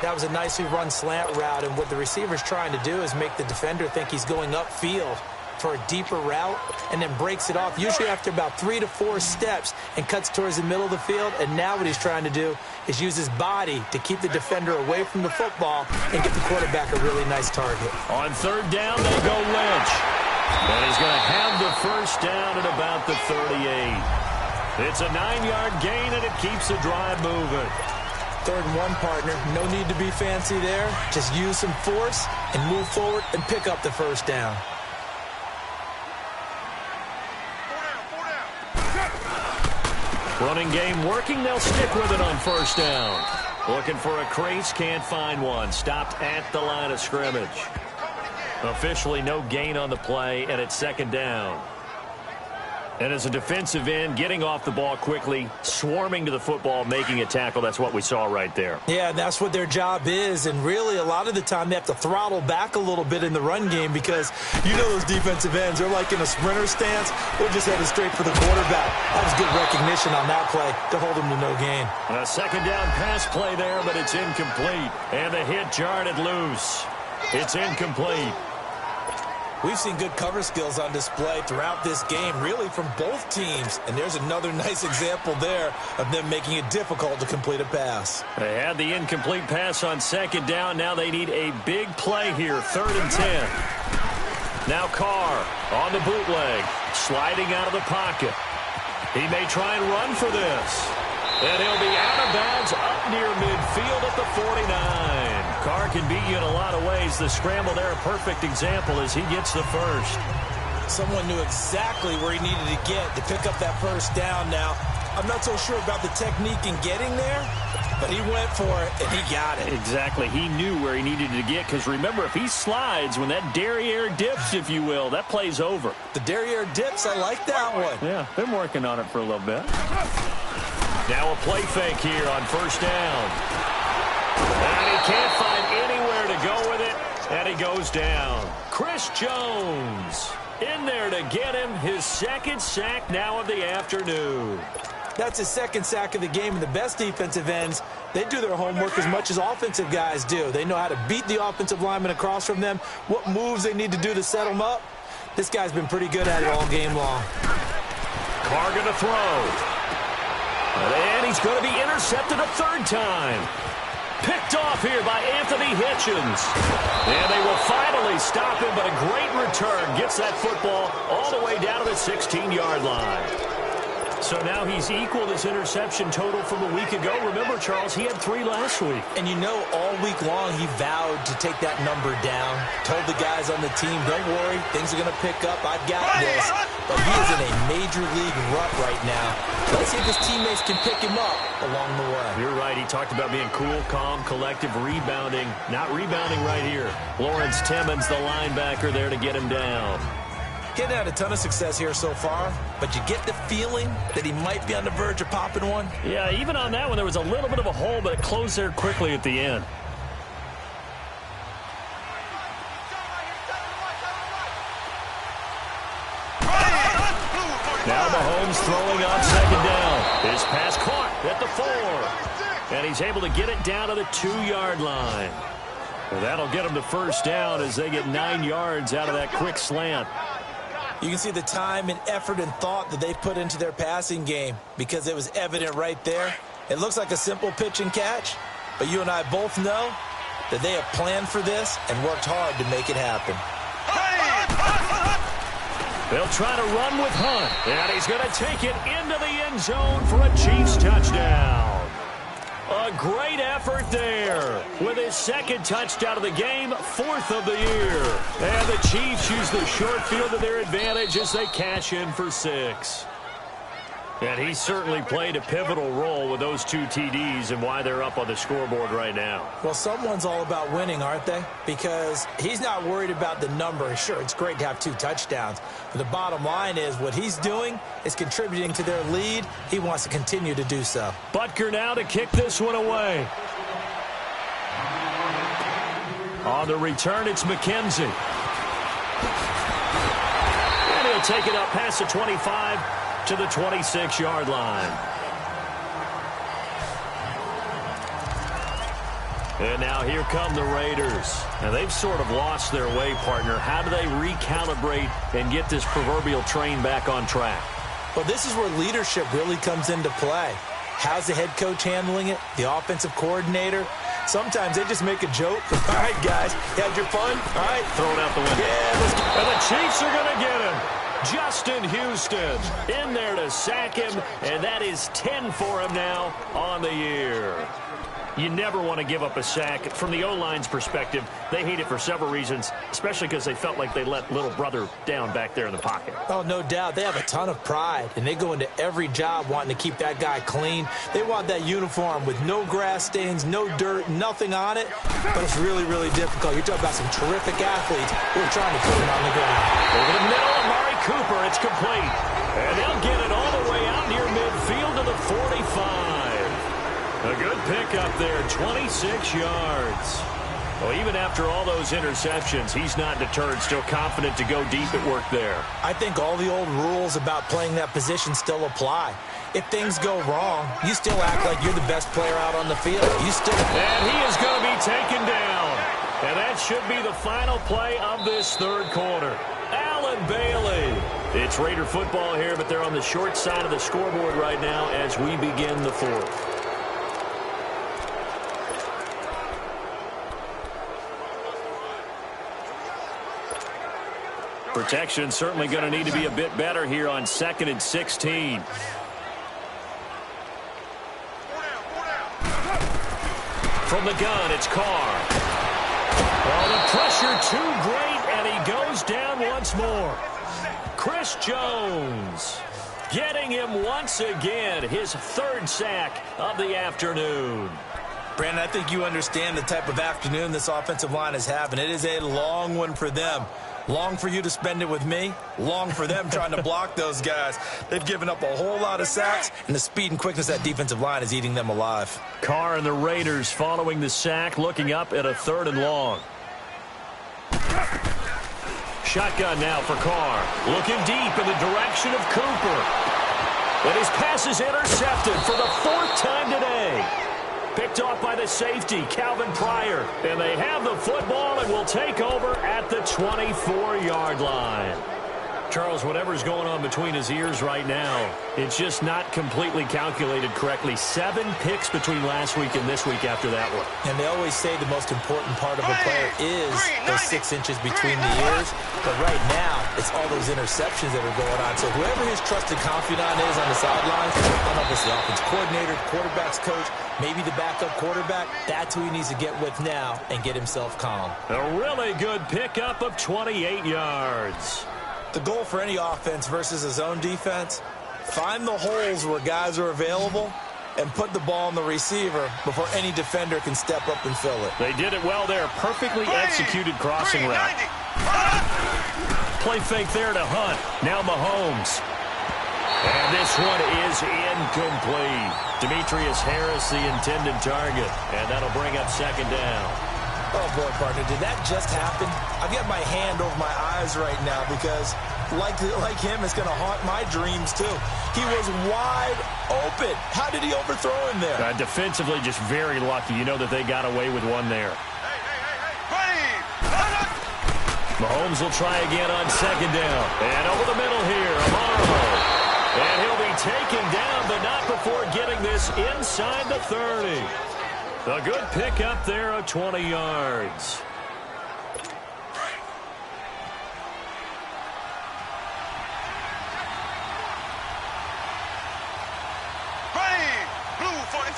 That was a nicely run slant route, and what the receiver's trying to do is make the defender think he's going upfield for a deeper route and then breaks it off, usually after about 3 to 4 steps, and cuts towards the middle of the field. And now what he's trying to do is use his body to keep the defender away from the football and get the quarterback a really nice target. On third down, they go Lynch. And he's going to have the first down at about the 38. It's a 9-yard gain, and it keeps the drive moving. 3rd and 1, partner. No need to be fancy there. Just use some force and move forward and pick up the first down. Running game working. They'll stick with it on first down. Looking for a crease. Can't find one. Stopped at the line of scrimmage. Officially no gain on the play, and it's second down. And as a defensive end, getting off the ball quickly, swarming to the football, making a tackle, that's what we saw right there. Yeah, that's what their job is, and really a lot of the time they have to throttle back a little bit in the run game because you know those defensive ends, they're like in a sprinter stance. They're just headed straight for the quarterback. That was good recognition on that play to hold them to no gain. A second down pass play there, but it's incomplete. And the hit jarred it loose. It's incomplete. We've seen good cover skills on display throughout this game, really from both teams. And there's another nice example there of them making it difficult to complete a pass. They had the incomplete pass on second down. Now they need a big play here, 3rd and 10. Now Carr on the bootleg, sliding out of the pocket. He may try and run for this. And he'll be out of bounds up near midfield at the 49. Carr can beat you in a lot of ways. The scramble there, a perfect example as he gets the first. Someone knew exactly where he needed to get to pick up that first down. Now, I'm not so sure about the technique in getting there, but he went for it, and he got it. Exactly. He knew where he needed to get, because remember, if he slides, when that derriere dips, if you will, that play's over. The derriere dips, I like that one. Yeah, been working on it for a little bit. Now a play fake here on first down. And he can't find anywhere to go with it, and he goes down. Chris Jones in there to get him his second sack now of the afternoon. That's his second sack of the game, and the best defensive ends, they do their homework as much as offensive guys do. They know how to beat the offensive lineman across from them, what moves they need to do to set them up. This guy's been pretty good at it all game long. Carr going to throw. And he's going to be intercepted a 3rd time. Picked off here by Anthony Hitchens. And they will finally stop him, but a great return gets that football all the way down to the 16-yard line. So now he's equaled his interception total from a week ago. Remember, Charles, he had 3 last week. And you know, all week long he vowed to take that number down. Told the guys on the team, don't worry, things are going to pick up. I've got this. But he is in a major league rut right now. Let's see if his teammates can pick him up along the way. You're right. He talked about being cool, calm, collective, rebounding. Not rebounding right here. Lawrence Timmons, the linebacker, there to get him down. He hadn't had a ton of success here so far, but you get the feeling that he might be on the verge of popping one. Yeah, even on that one, there was a little bit of a hole, but it closed there quickly at the end. Now Mahomes throwing on second down. His pass caught at the 4. And he's able to get it down to the 2-yard line. Well, that'll get him to first down as they get 9 yards out of that quick slant. You can see the time and effort and thought that they put into their passing game because it was evident right there. It looks like a simple pitch and catch, but you and I both know that they have planned for this and worked hard to make it happen. They'll try to run with Hunt, and he's going to take it into the end zone for a Chiefs touchdown. A great effort there with his 2nd touchdown of the game, 4th of the year. And the Chiefs use the short field to their advantage as they cash in for 6. And he certainly played a pivotal role with those 2 TDs and why they're up on the scoreboard right now. Well, someone's all about winning, aren't they? Because he's not worried about the number. Sure, it's great to have 2 touchdowns. But the bottom line is what he's doing is contributing to their lead. He wants to continue to do so. Butker now to kick this one away. On the return, it's McKenzie. And he'll take it up past the 25 to the 26-yard line. And now here come the Raiders. Now they've sort of lost their way, partner. How do they recalibrate and get this proverbial train back on track? Well, this is where leadership really comes into play. How's the head coach handling it? The offensive coordinator? Sometimes they just make a joke. All right, guys, you had your fun? All right. Throw it out the window. Yeah, let's go. And the Chiefs are going to get him. Justin Houston in there to sack him, and that is 10 for him now on the year. You never want to give up a sack. From the O-line's perspective, they hate it for several reasons, especially because they felt like they let little brother down back there in the pocket. Oh, no doubt. They have a ton of pride, and they go into every job wanting to keep that guy clean. They want that uniform with no grass stains, no dirt, nothing on it, but it's really, really difficult. You're talking about some terrific athletes who are trying to put him on the ground. Over the middle, Amari Cooper, it's complete. And they'll get it all the way out near midfield to the 45. A good pickup there, 26 yards. Well, even after all those interceptions, he's not deterred, still confident to go deep at work there. I think all the old rules about playing that position still apply. If things go wrong, you still act like you're the best player out on the field. You still... And he is going to be taken down. And that should be the final play of this 3rd quarter. Allen Bailey. It's Raider football here, but they're on the short side of the scoreboard right now as we begin the 4th. Protection certainly going to need to be a bit better here on 2nd and 16. From the gun, it's Carr. Oh, the pressure too great, and he goes down once more. Chris Jones getting him once again, his 3rd sack of the afternoon. Brandon, I think you understand the type of afternoon this offensive line is having. It is a long one for them. Long for you to spend it with me. Long for them trying to block those guys. They've given up a whole lot of sacks, and the speed and quickness of that defensive line is eating them alive. Carr and the Raiders following the sack, looking up at a 3rd and long. Shotgun now for Carr. Looking deep in the direction of Cooper. And his pass is intercepted for the 4th time today. Picked off by the safety, Calvin Pryor. And they have the football and will take over at the 24-yard line. Charles, whatever's going on between his ears right now, it's just not completely calculated correctly. 7 picks between last week and this week after that one. And they always say the most important part of a player is those 6 inches between the ears. But right now, it's all those interceptions that are going on. So whoever his trusted confidant is on the sidelines, I don't know if it's the offense coordinator, quarterback's coach, maybe the backup quarterback, that's who he needs to get with now and get himself calm. A really good pickup of 28 yards. The goal for any offense versus his own defense, find the holes where guys are available and put the ball on the receiver before any defender can step up and fill it. They did it well there. Perfectly executed crossing route. Play fake there to Hunt. Now Mahomes. And this one is incomplete. Demetrius Harris, the intended target. And that'll bring up second down. Oh, boy, partner, did that just happen? I've got my hand over my eyes right now because, like him, it's going to haunt my dreams, too. He was wide open. How did he overthrow him there? Defensively, just very lucky. You know that they got away with one there. Mahomes will try again on second down. And over the middle here, Amaro. And he'll be taken down, but not before getting this inside the 30. A good pickup there of 20 yards. Blue 45.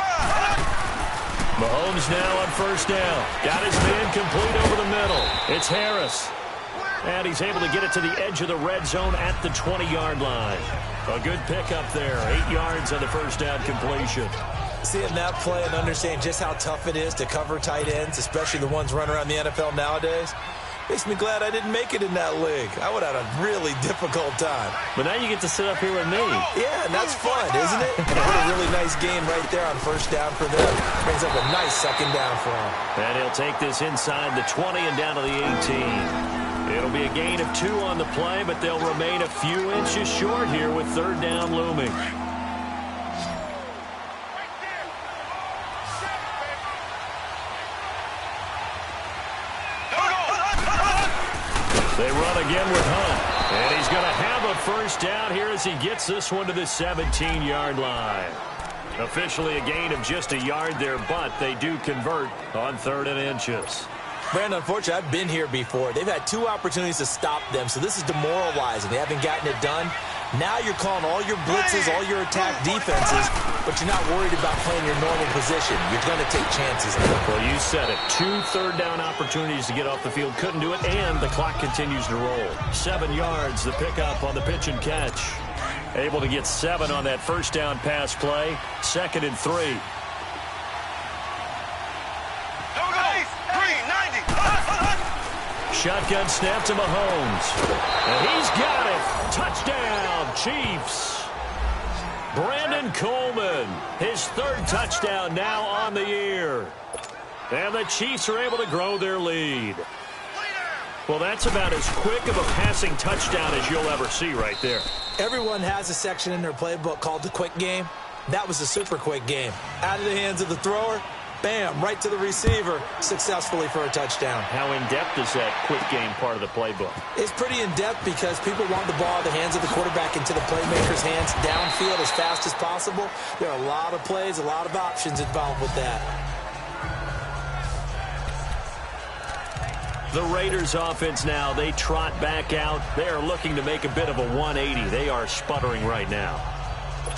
Mahomes now on first down. Got his man complete over the middle. It's Harris. And he's able to get it to the edge of the red zone at the 20-yard line. A good pickup there. 8 yards on the first down completion. Seeing that play and understanding just how tough it is to cover tight ends, especially the ones running around the NFL nowadays, makes me glad I didn't make it in that league. I would have had a really difficult time. But now you get to sit up here with me. Yeah, and that's fun, isn't it? And what a really nice game right there on first down for them. Brings up a nice second down for him. And he'll take this inside the 20 and down to the 18. It'll be a gain of 2 on the play, but they'll remain a few inches short here with third down looming. They run again with Hunt. And he's going to have a first down here as he gets this one to the 17-yard line. Officially a gain of just a yard there, but they do convert on 3rd and inches. Brandon, unfortunately, I've been here before. They've had 2 opportunities to stop them, so this is demoralizing. They haven't gotten it done. Now you're calling all your blitzes, all your attack defenses, but you're not worried about playing your normal position. You're going to take chances. Well, you said it. 2 third-down opportunities to get off the field. Couldn't do it, and the clock continues to roll. 7 yards, the pickup on the pitch and catch. Able to get 7 on that first down pass play. 2nd and 3. Shotgun snap to Mahomes. And he's got it. Touchdown, Chiefs. Brandon Coleman, his 3rd touchdown now on the year. And the Chiefs are able to grow their lead. Well, that's about as quick of a passing touchdown as you'll ever see right there. Everyone has a section in their playbook called the quick game. That was a super quick game. Out of the hands of the thrower, bam, right to the receiver, successfully for a touchdown. How in-depth is that quick game part of the playbook? It's pretty in-depth because people want the ball out of the hands of the quarterback into the playmaker's hands downfield as fast as possible. There are a lot of plays, a lot of options involved with that. The Raiders offense now, they trot back out. They are looking to make a bit of a 180. They are sputtering right now.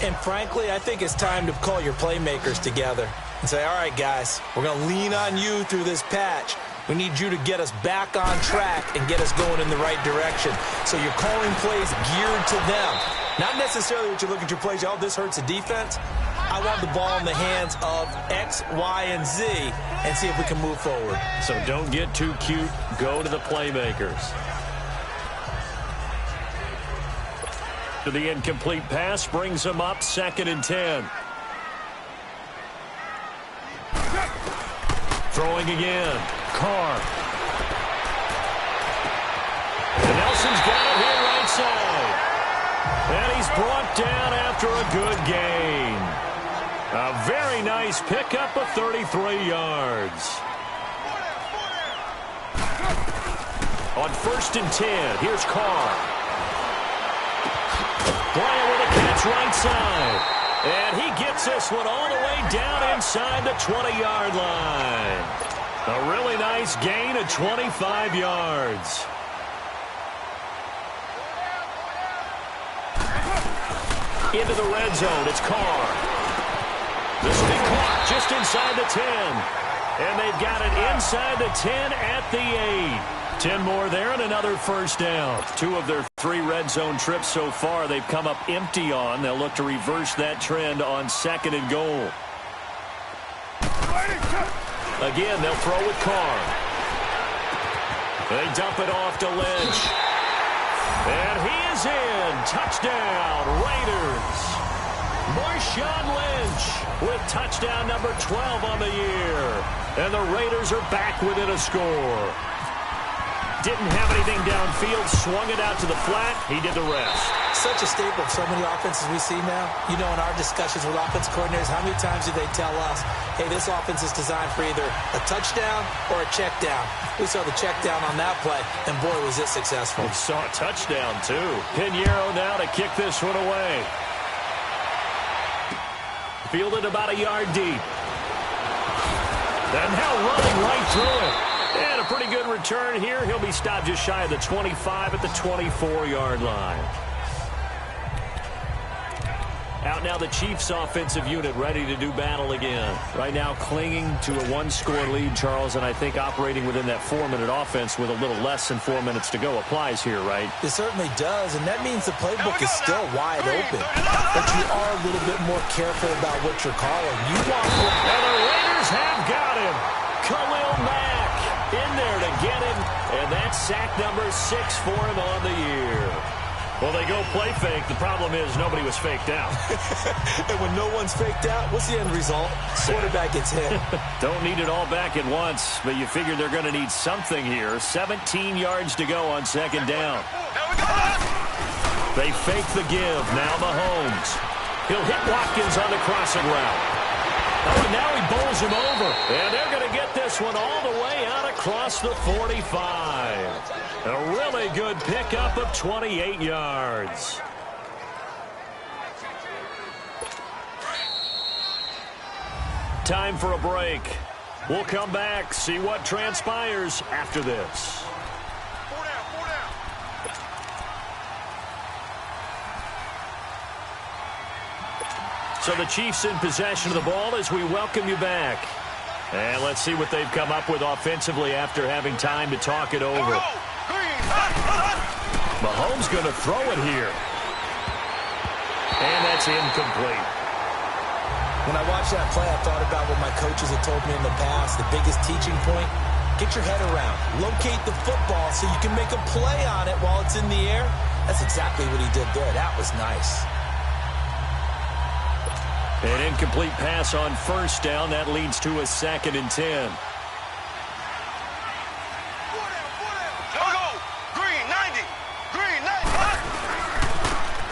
And frankly, I think it's time to call your playmakers together and say, all right, guys, we're going to lean on you through this patch. We need you to get us back on track and get us going in the right direction. So you're calling plays geared to them. Not necessarily what you're looking to play. Oh, this hurts the defense. I want the ball in the hands of X, Y, and Z and see if we can move forward. So don't get too cute. Go to the playmakers. To the incomplete pass brings them up 2nd and 10. Throwing again. Carr. And Nelson's got it here right side. And he's brought down after a good gain. A very nice pickup of 33 yards. On 1st and 10, here's Carr. Looks right side. And he gets this one all the way down inside the 20-yard line. A really nice gain of 25 yards. Into the red zone, it's Carr. This will be caught just inside the 10. And they've got it inside the 10 at the 8. 10 more there and another first down. 2 of their 3 red zone trips so far they've come up empty on. They'll look to reverse that trend on 2nd and goal. Again, they'll throw with Carr. They dump it off to Lynch. And he is in. Touchdown, Raiders. Marshawn Lynch with touchdown number 12 on the year. And the Raiders are back within a score. Didn't have anything downfield, swung it out to the flat. He did the rest. Such a staple of so many offenses we see now. You know, in our discussions with offense coordinators, how many times do they tell us, hey, this offense is designed for either a touchdown or a check down. We saw the check down on that play, and boy, was it successful. We saw a touchdown, too. Pinheiro now to kick this one away. Fielded about a yard deep. And now running right through it. And a pretty good return here. He'll be stopped just shy of the 25 at the 24-yard line. Out now the Chiefs offensive unit ready to do battle again. Right now clinging to a 1-score lead, Charles, and I think operating within that 4-minute offense with a little less than 4 minutes to go applies here, right? It certainly does, and that means the playbook is still wide open. But you are a little bit more careful about what you're calling. You want more. And the Raiders have got him. Khalil Mack in there to get him, and that's sack number 6 for him on the year. Well, they go play fake. The problem is nobody was faked out. And when no one's faked out, what's the end result? Quarterback gets hit. Don't need it all back at once, but you figure they're going to need something here. 17 yards to go on 2nd down. They fake the give. Now Mahomes. He'll hit Watkins on the crossing route. Oh, and now he bowls him over. And they're going to get this one all the way out across the 45. A really good pickup of 28 yards. Time for a break. We'll come back, see what transpires after this. So the Chiefs in possession of the ball as we welcome you back. And let's see what they've come up with offensively after having time to talk it over. Mahomes going to throw it here. And that's incomplete. When I watched that play, I thought about what my coaches had told me in the past. The biggest teaching point, get your head around. Locate the football so you can make a play on it while it's in the air. That's exactly what he did there. That was nice. An incomplete pass on 1st down. That leads to a 2nd and 10.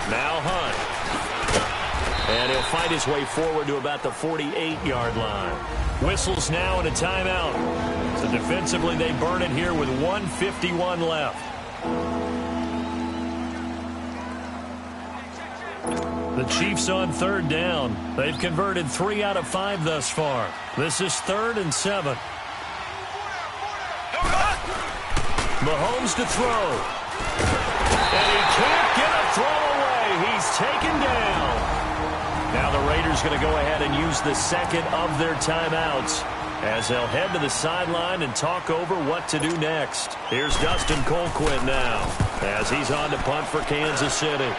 Now Hunt. And he'll fight his way forward to about the 48-yard line. Whistles now and a timeout. So defensively they burn it here with 1:51 left. The Chiefs on 3rd down. They've converted 3 out of 5 thus far. This is 3rd and 7. Mahomes to throw. And he can't get a throw away. He's taken down. Now the Raiders going to go ahead and use the 2nd of their timeouts as they'll head to the sideline and talk over what to do next. Here's Dustin Colquitt now as he's on to punt for Kansas City.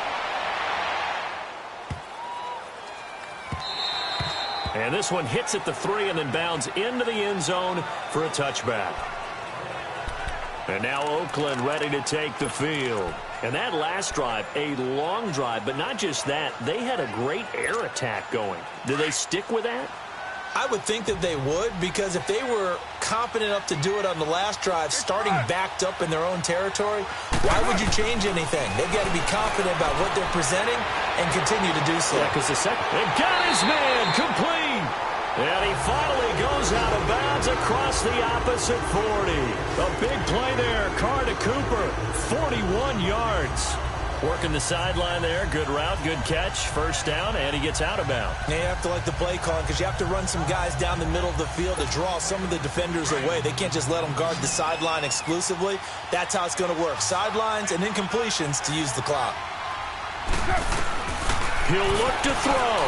And this one hits at the 3 and then bounds into the end zone for a touchback. And now Oakland ready to take the field. And that last drive, a long drive, but not just that. They had a great air attack going. Do they stick with that? I would think that they would, because if they were confident enough to do it on the last drive, starting backed up in their own territory, why would you change anything? They've got to be confident about what they're presenting and continue to do so. Yeah, because the second, they got his man complete. And he finally goes out of bounds across the opposite 40. A big play there. Carr to Cooper, 41 yards. Working the sideline there. Good route, good catch. First down, and he gets out of bounds. Yeah, you have to like the play calling because you have to run some guys down the middle of the field to draw some of the defenders away. They can't just let them guard the sideline exclusively. That's how it's going to work. Sidelines and incompletions to use the clock. He'll look to throw.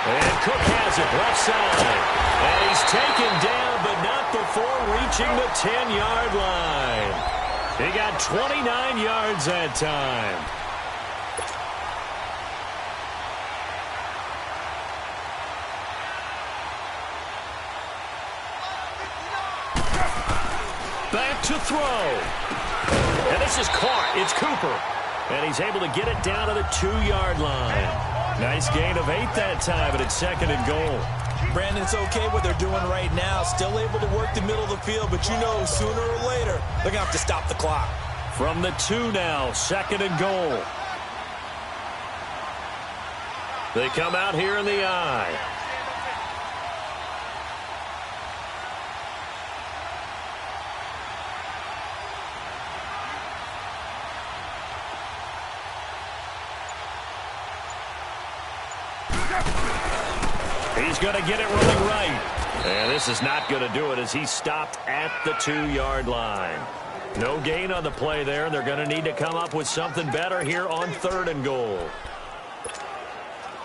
And Cook has it left side. And he's taken down, but not before reaching the 10-yard line. He got 29 yards that time. Back to throw. And this is caught. It's Cooper. And he's able to get it down to the 2-yard line. Nice gain of 8 that time, but it's 2nd and goal. Brandon, it's okay what they're doing right now. Still able to work the middle of the field, but you know sooner or later they're going to have to stop the clock. From the 2 now, 2nd and goal. They come out here in the I. He's going to get it running right. And this is not going to do it as he's stopped at the 2-yard line. No gain on the play there. They're going to need to come up with something better here on 3rd and goal.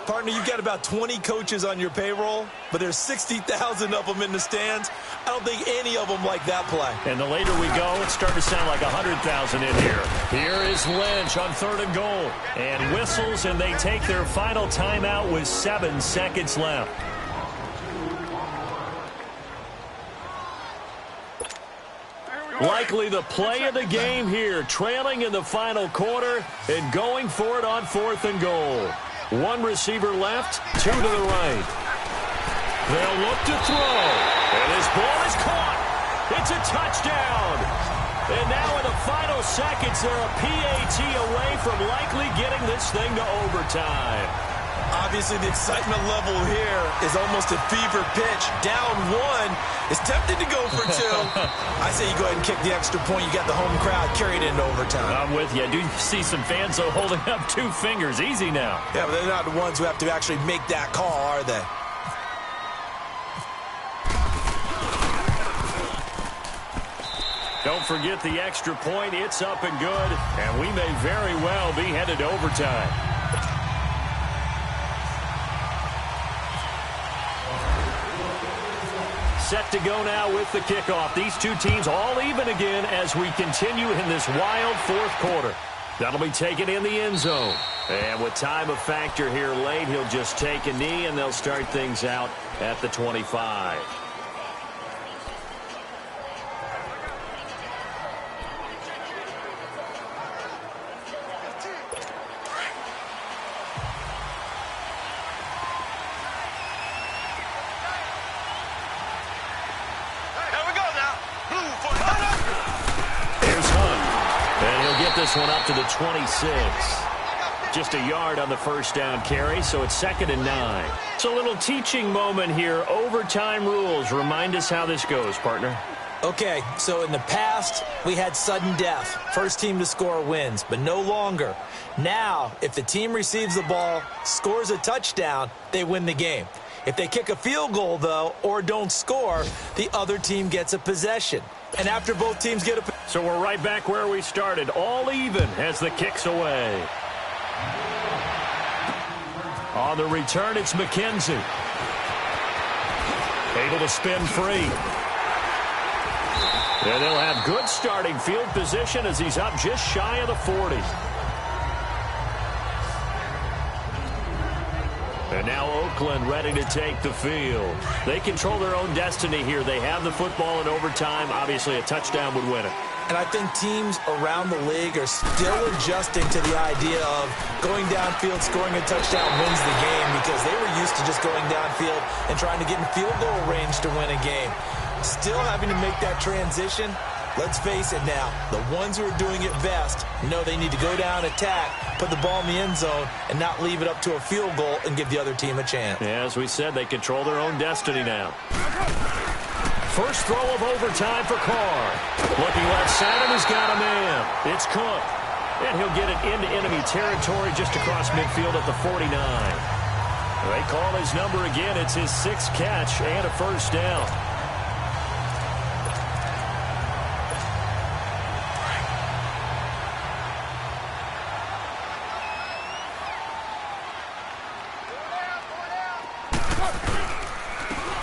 Partner, you've got about 20 coaches on your payroll, but there's 60,000 of them in the stands. I don't think any of them like that play. And the later we go, it's starting to sound like 100,000 in here. Here is Lynch on 3rd and goal. And whistles, and they take their final timeout with 7 seconds left. Likely the play of the game here, trailing in the final quarter and going for it on 4th and goal. 1 receiver left, 2 to the right. They'll look to throw, and his ball is caught. It's a touchdown. And now in the final seconds, they're a PAT away from likely getting this thing to overtime. Obviously, the excitement level here is almost a fever pitch. Down 1, is tempted to go for 2. I say you go ahead and kick the extra point. You got the home crowd, carry it into overtime. I'm with you. I do see some fans, though, holding up 2 fingers. Easy now. Yeah, but they're not the ones who have to actually make that call, are they? Don't forget the extra point. It's up and good, and we may very well be headed to overtime. Set to go now with the kickoff. These 2 teams all even again as we continue in this wild 4th quarter. That'll be taken in the end zone. And with time a factor here late, he'll just take a knee, and they'll start things out at the 25. This one up to the 26. Just a yard on the first down carry, so it's 2nd and 9. So a little teaching moment here. Overtime rules. Remind us how this goes, partner. Okay, so in the past, we had sudden death. First team to score wins, but no longer. Now, if the team receives the ball, scores a touchdown, they win the game. If they kick a field goal, though, or don't score, the other team gets a possession. And after both teams get a... So we're right back where we started. All even as the kick's away. On the return, it's McKenzie. Able to spin free. And they'll have good starting field position as he's up just shy of the 40. And now Oakland ready to take the field. They control their own destiny here. They have the football in overtime. Obviously, a touchdown would win it. And I think teams around the league are still adjusting to the idea of going downfield, scoring a touchdown wins the game because they were used to just going downfield and trying to get in field goal range to win a game. Still having to make that transition. Let's face it now, the ones who are doing it best know they need to go down, attack, put the ball in the end zone, and not leave it up to a field goal and give the other team a chance. Yeah, as we said, they control their own destiny now. First throw of overtime for Carr. Looking left side, and he's got a man. It's Cook. And he'll get it into enemy territory just across midfield at the 49. They call his number again. It's his 6th catch and a first down.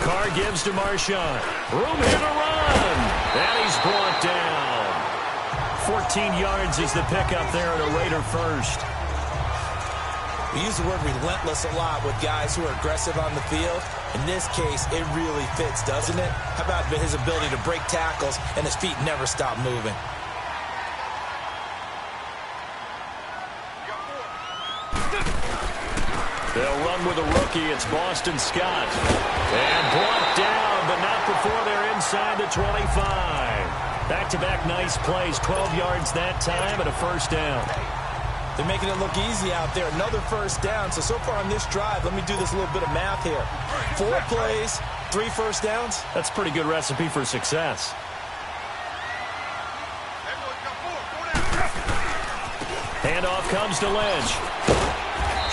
Carr gives to Marshawn. Room here to run. And he's brought down. 14 yards is the pickup there at a Raider first. We use the word relentless a lot with guys who are aggressive on the field. In this case, it really fits, doesn't it? How about his ability to break tackles and his feet never stop moving? They'll run with a rookie. It's Boston Scott. And brought down, but not before they're inside the 25. Back-to-back nice plays. 12 yards that time and a first down. They're making it look easy out there. Another first down. So far on this drive, let me do this little bit of math here. 4 plays, 3 first downs. That's a pretty good recipe for success. Handoff comes to Lynch.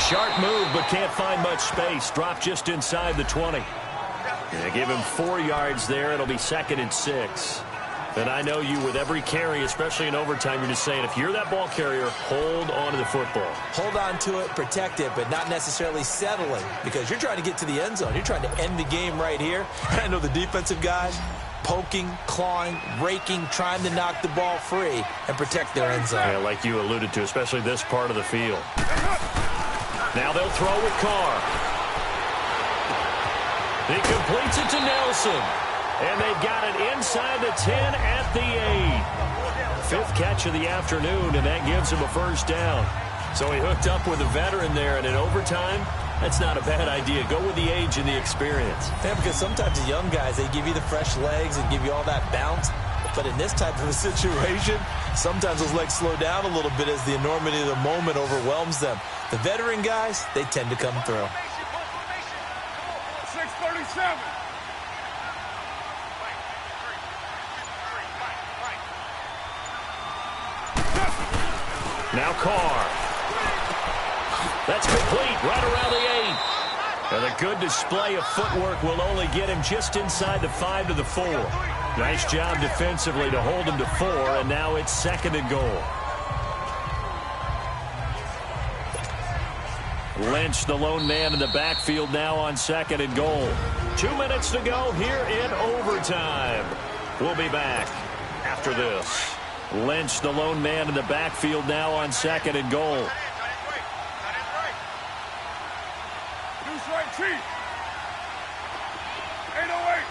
Sharp move, but can't find much space. Dropped just inside the 20. They give him 4 yards there. It'll be 2nd and 6. And I know you, with every carry, especially in overtime, you're just saying, if you're that ball carrier, hold on to the football. Hold on to it, protect it, but not necessarily settling, because you're trying to get to the end zone. You're trying to end the game right here. I know the defensive guys poking, clawing, raking, trying to knock the ball free and protect their end zone. Yeah, like you alluded to, especially this part of the field. Now they'll throw with Carr. He completes it to Nelson. And they've got it inside the 10 at the 8. 5th catch of the afternoon, and that gives him a first down. So he hooked up with a veteran there, and in overtime, that's not a bad idea. Go with the age and the experience. Yeah, because sometimes the young guys, they give you the fresh legs and give you all that bounce. But in this type of a situation, sometimes those legs slow down a little bit as the enormity of the moment overwhelms them. The veteran guys, they tend to come through. 637. Now Carr. That's complete right around the 8. And a good display of footwork will only get him just inside the 5 to the 4. Nice job defensively to hold him to 4, and now it's 2nd and goal. Lynch, the lone man in the backfield now on 2nd and goal. 2 minutes to go here in overtime. We'll be back after this. Lynch, the lone man in the backfield now on 2nd and goal. Deuce right, Chief. 808.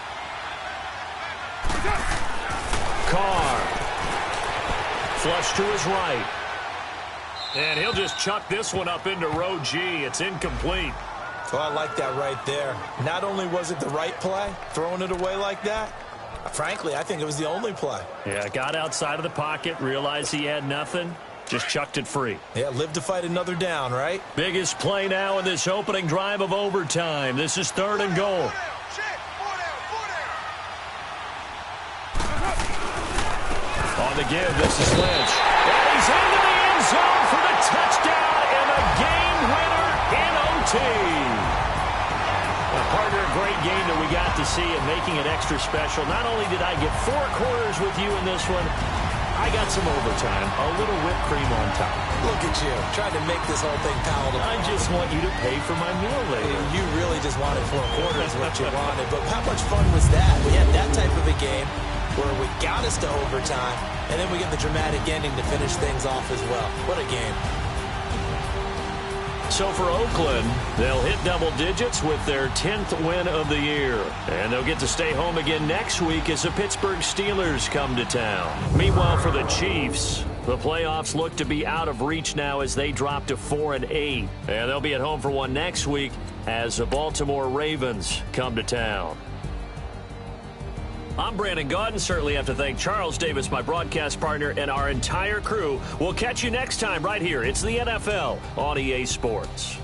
Carr. Flush to his right. And he'll just chuck this one up into row G. It's incomplete. Oh, I like that right there. Not only was it the right play, throwing it away like that, frankly, I think it was the only play. Yeah, got outside of the pocket, realized he had nothing, just chucked it free. Yeah, live to fight another down, right? Biggest play now in this opening drive of overtime. This is 3rd and goal. On the give, this is Lynch. And he's into the end zone for the touchdown and the game winner in OT. Partner, a great game that we got to see and making it extra special. Not only did I get 4 quarters with you in this one, I got some overtime, a little whipped cream on top. Look at you, trying to make this whole thing palatable. I just want you to pay for my meal later. You really just wanted 4 quarters what you wanted, but how much fun was that? We had that type of a game where we got us to overtime, and then we get the dramatic ending to finish things off as well. What a game. So for Oakland, they'll hit double digits with their 10th win of the year. And they'll get to stay home again next week as the Pittsburgh Steelers come to town. Meanwhile, for the Chiefs, the playoffs look to be out of reach now as they drop to 4-8. And they'll be at home for one next week as the Baltimore Ravens come to town. I'm Brandon Gaudin. Certainly have to thank Charles Davis, my broadcast partner, and our entire crew. We'll catch you next time right here. It's the NFL on EA Sports.